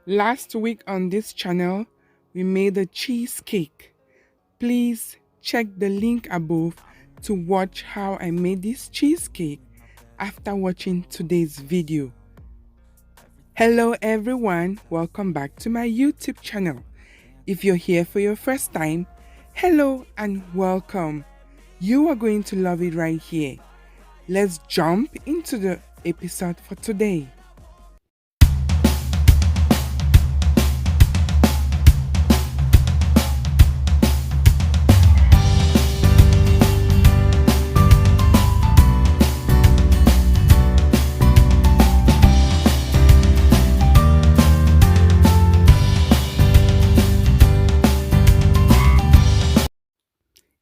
Last week on this channel, we made a cheesecake. Please check the link above to watch how I made this cheesecake after watching today's video. Hello everyone, welcome back to my YouTube channel. If you're here for your first time, hello and welcome. You are going to love it right here. Let's jump into the episode for today.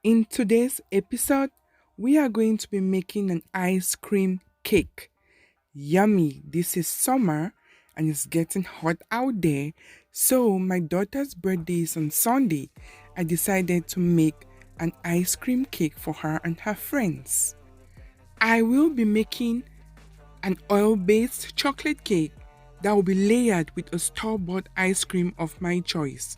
In today's episode, we are going to be making an ice cream cake. Yummy! This is summer and it's getting hot out there. So, my daughter's birthday is on Sunday. I decided to make an ice cream cake for her and her friends. I will be making an oil-based chocolate cake that will be layered with a store-bought ice cream of my choice.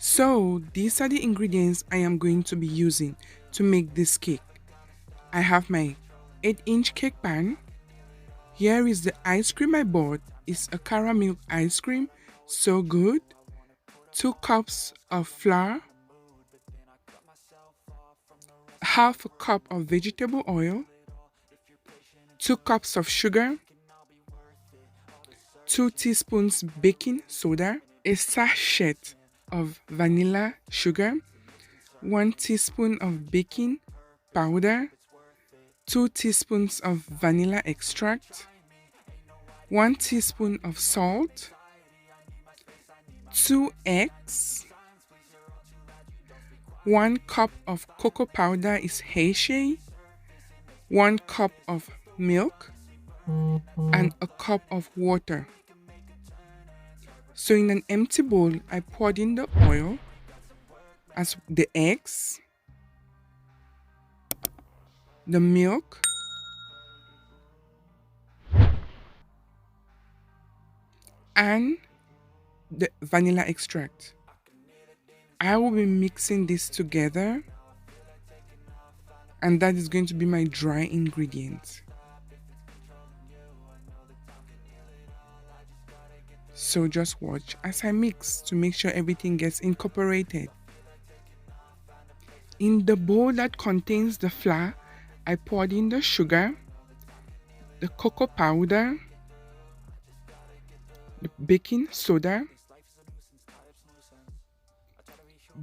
So these are the ingredients I am going to be using to make this cake. I have my 8-inch cake pan. Here is the ice cream I bought. It's a caramel ice cream, so good. 2 cups of flour, half a cup of vegetable oil, 2 cups of sugar, 2 teaspoons baking soda, a sachet of vanilla sugar, 1 teaspoon of baking powder, 2 teaspoons of vanilla extract, 1 teaspoon of salt, 2 eggs, 1 cup of cocoa powder is Hershey, 1 cup of milk, and a cup of water. So in an empty bowl, I poured in the oil, as the eggs, the milk, and the vanilla extract. I will be mixing this together, and that is going to be my dry ingredient. So just watch as I mix to make sure everything gets incorporated. In the bowl that contains the flour, I poured in the sugar, the cocoa powder, the baking soda,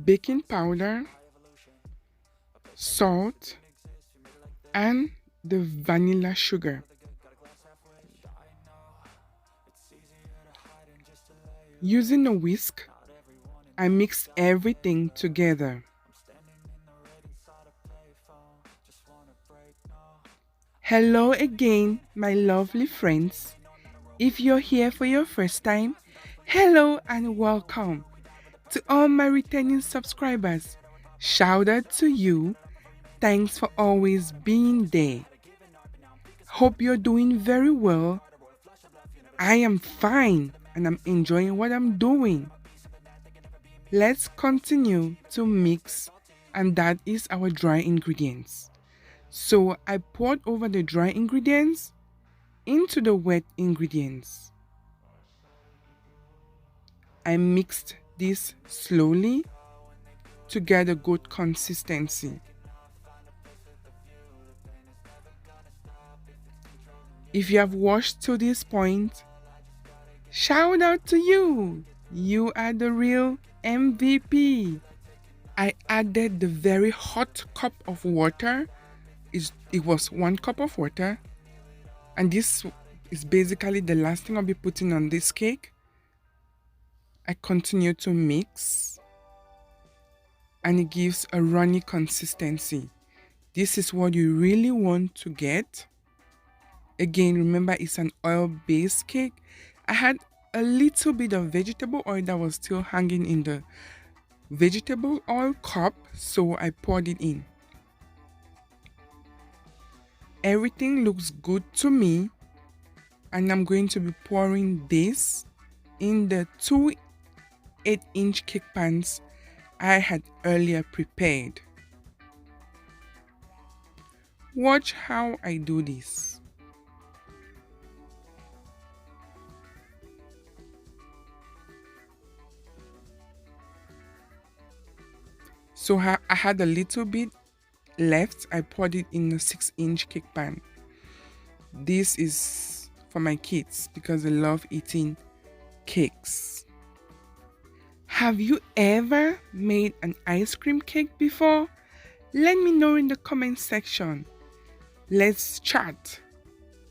baking powder, salt, and the vanilla sugar. Using a whisk, I mixed everything together. Hello again, my lovely friends. If you're here for your first time, hello and welcome. To all my returning subscribers, shout out to you. Thanks for always being there. Hope you're doing very well. I am fine and I'm enjoying what I'm doing. Let's continue to mix, and that is our dry ingredients. So I poured over the dry ingredients into the wet ingredients. I mixed this slowly to get a good consistency. If you have watched to this point, shout out to you! You are the real MVP. I added the very hot cup of water. It was 1 cup of water, and this is basically the last thing I'll be putting on this cake. I continue to mix, and it gives a runny consistency. This is what you really want to get. Again, remember it's an oil-based cake. I had a little bit of vegetable oil that was still hanging in the vegetable oil cup, so I poured it in. Everything looks good to me, and I'm going to be pouring this in the two 8-inch cake pans I had earlier prepared. Watch how I do this. So I had a little bit left. I poured it in a 6-inch cake pan. This is for my kids because they love eating cakes. Have you ever made an ice cream cake before? Let me know in the comment section. Let's chat.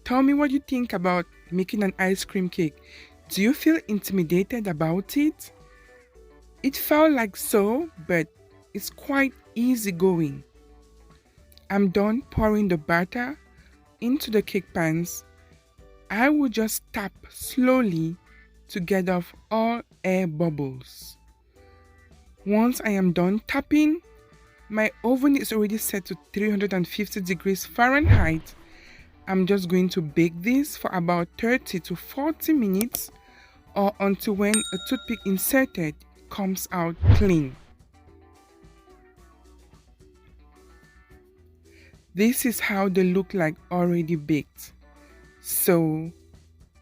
Tell me what you think about making an ice cream cake. Do you feel intimidated about it? It felt like so, but it's quite easy going. I'm done pouring the batter into the cake pans. I will just tap slowly to get off all air bubbles. Once I am done tapping, my oven is already set to 350 degrees Fahrenheit. I'm just going to bake this for about 30 to 40 minutes or until when a toothpick inserted comes out clean. This is how they look like already baked. So,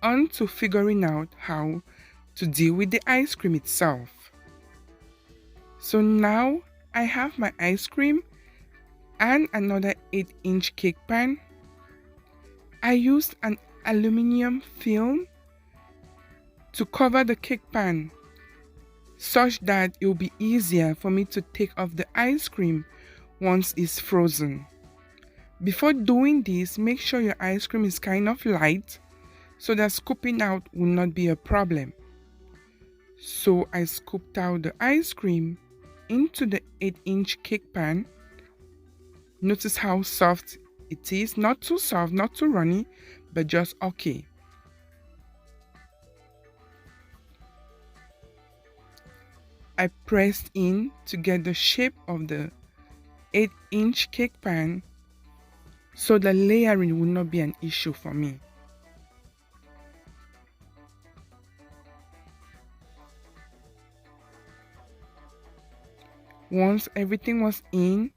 on to figuring out how to deal with the ice cream itself. So now I have my ice cream and another 8-inch cake pan. I used an aluminum film to cover the cake pan such that it will be easier for me to take off the ice cream once it's frozen. Before doing this, make sure your ice cream is kind of light so that scooping out will not be a problem. So I scooped out the ice cream into the 8-inch cake pan. Notice how soft it is, not too soft, not too runny, but just okay. I pressed in to get the shape of the 8-inch cake pan so the layering will not be an issue for me. Once everything was in,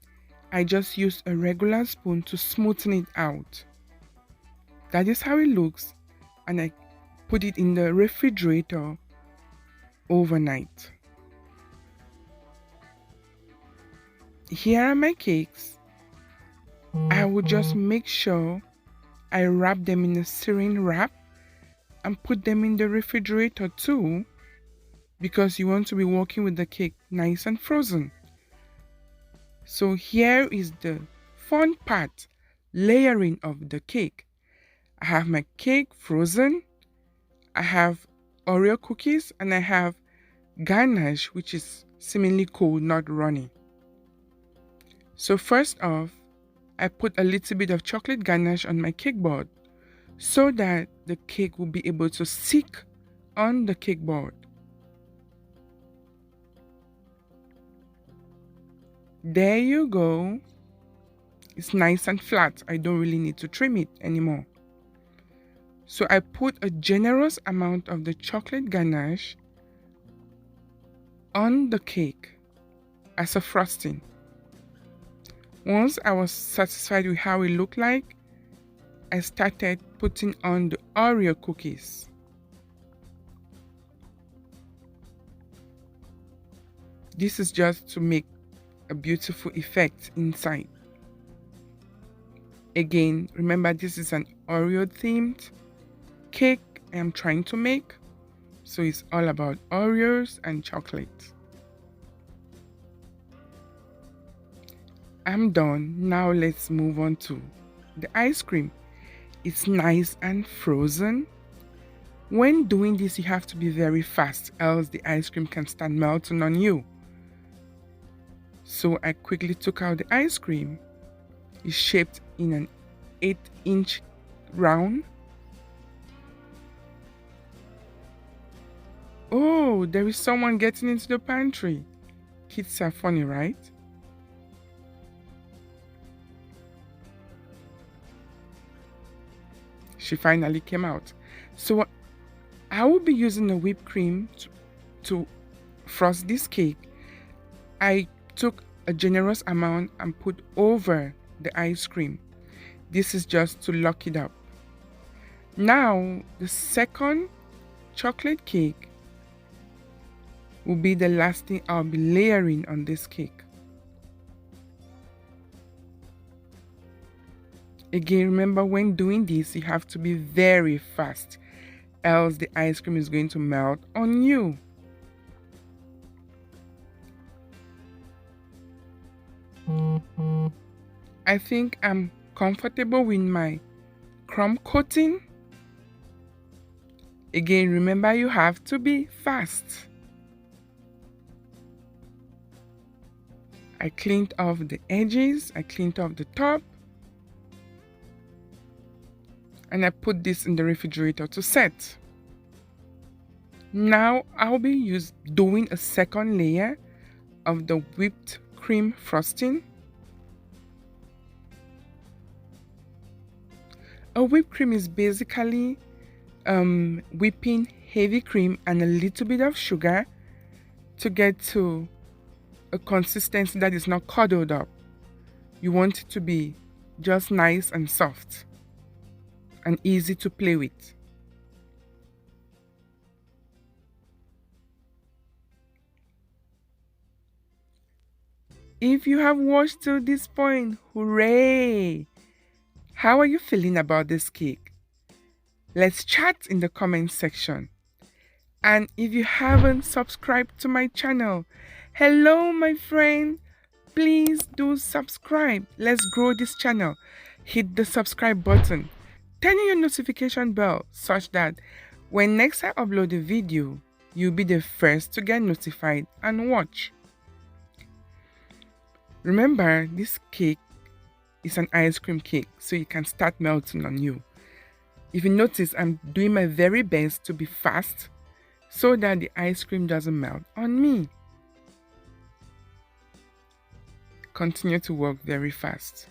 I just used a regular spoon to smoothen it out. That is how it looks, and I put it in the refrigerator overnight. Here are my cakes. I will just make sure I wrap them in a saran wrap and put them in the refrigerator too, because you want to be working with the cake nice and frozen. So here is the fun part, layering of the cake. I have my cake frozen, I have Oreo cookies, and I have ganache, which is seemingly cold, not runny. So first off, I put a little bit of chocolate ganache on my cake board so that the cake will be able to stick on the cake board. There you go. It's nice and flat. I don't really need to trim it anymore. So I put a generous amount of the chocolate ganache on the cake as a frosting. Once I was satisfied with how it looked like, I started putting on the Oreo cookies. This is just to make a beautiful effect inside. Again, remember this is an Oreo themed cake I am trying to make, so it's all about Oreos and chocolate. I'm done. Now let's move on to the ice cream. It's nice and frozen. When doing this, you have to be very fast, else the ice cream can start melting on you. So I quickly took out the ice cream. It's shaped in an 8-inch round. Oh, there is someone getting into the pantry. Kids are funny, right? She finally came out. So I will be using a whipped cream to frost this cake. I took a generous amount and put over the ice cream. This is just to lock it up. Now, the second chocolate cake will be the last thing I'll be layering on this cake. Again, remember when doing this, you have to be very fast, else the ice cream is going to melt on you. I think I'm comfortable with my crumb coating. Again, remember you have to be fast. I cleaned off the edges, I cleaned off the top, and I put this in the refrigerator to set. Now I'll be doing a second layer of the whipped cream frosting. A whipped cream is basically whipping heavy cream and a little bit of sugar to get to a consistency that is not cuddled up. You want it to be just nice and soft and easy to play with. If you have watched to this point, hooray! How are you feeling about this cake? Let's chat in the comment section. And if you haven't subscribed to my channel, hello my friend, please do subscribe. Let's grow this channel. Hit the subscribe button. Turn on your notification bell such that when next I upload a video, you'll be the first to get notified and watch. Remember, this cake is an ice cream cake, so it can start melting on you. If you notice, I'm doing my very best to be fast so that the ice cream doesn't melt on me. Continue to work very fast.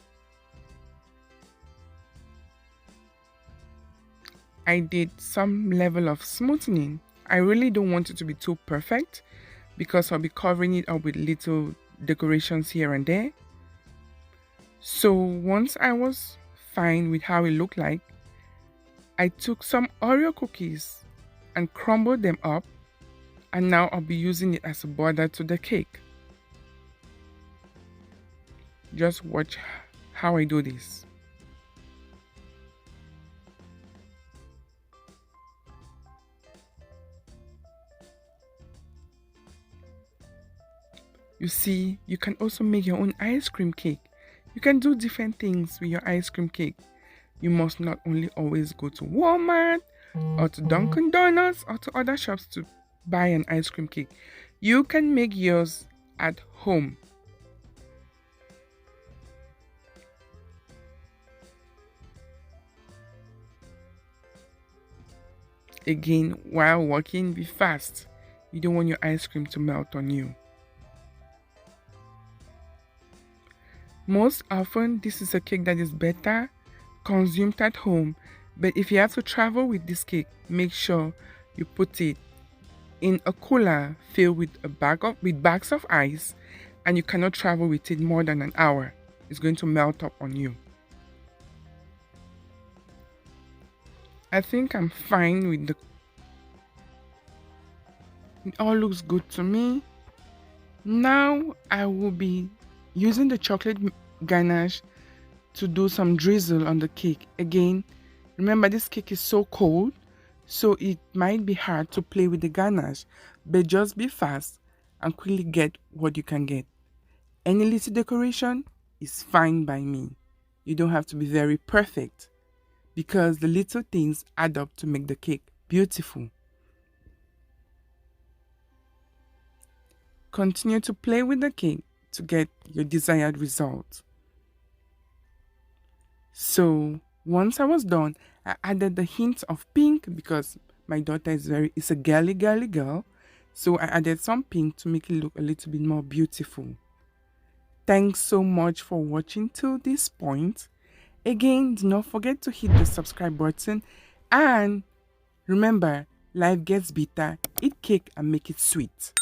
I did some level of smoothing. I really don't want it to be too perfect because I'll be covering it up with little decorations here and there. So once I was fine with how it looked like, I took some Oreo cookies and crumbled them up, and now I'll be using it as a border to the cake. Just watch how I do this. You see, you can also make your own ice cream cake. You can do different things with your ice cream cake. You must not only always go to Walmart or to Dunkin' Donuts or to other shops to buy an ice cream cake. You can make yours at home. Again, while working, be fast. You don't want your ice cream to melt on you. Most often, this is a cake that is better consumed at home, but if you have to travel with this cake, make sure you put it in a cooler filled with bags of ice, and you cannot travel with it more than an hour. It's going to melt up on you. I think I'm fine with it all looks good to me. Now I will be using the chocolate ganache to do some drizzle on the cake. Again, remember this cake is so cold, so it might be hard to play with the ganache, but just be fast and quickly get what you can get. Any little decoration is fine by me. You don't have to be very perfect because the little things add up to make the cake beautiful. Continue to play with the cake to get your desired result. So once I was done, I added the hint of pink because my daughter is a girly girl. So I added some pink to make it look a little bit more beautiful. Thanks so much for watching till this point. Again, do not forget to hit the subscribe button and remember, life gets bitter, eat cake and make it sweet.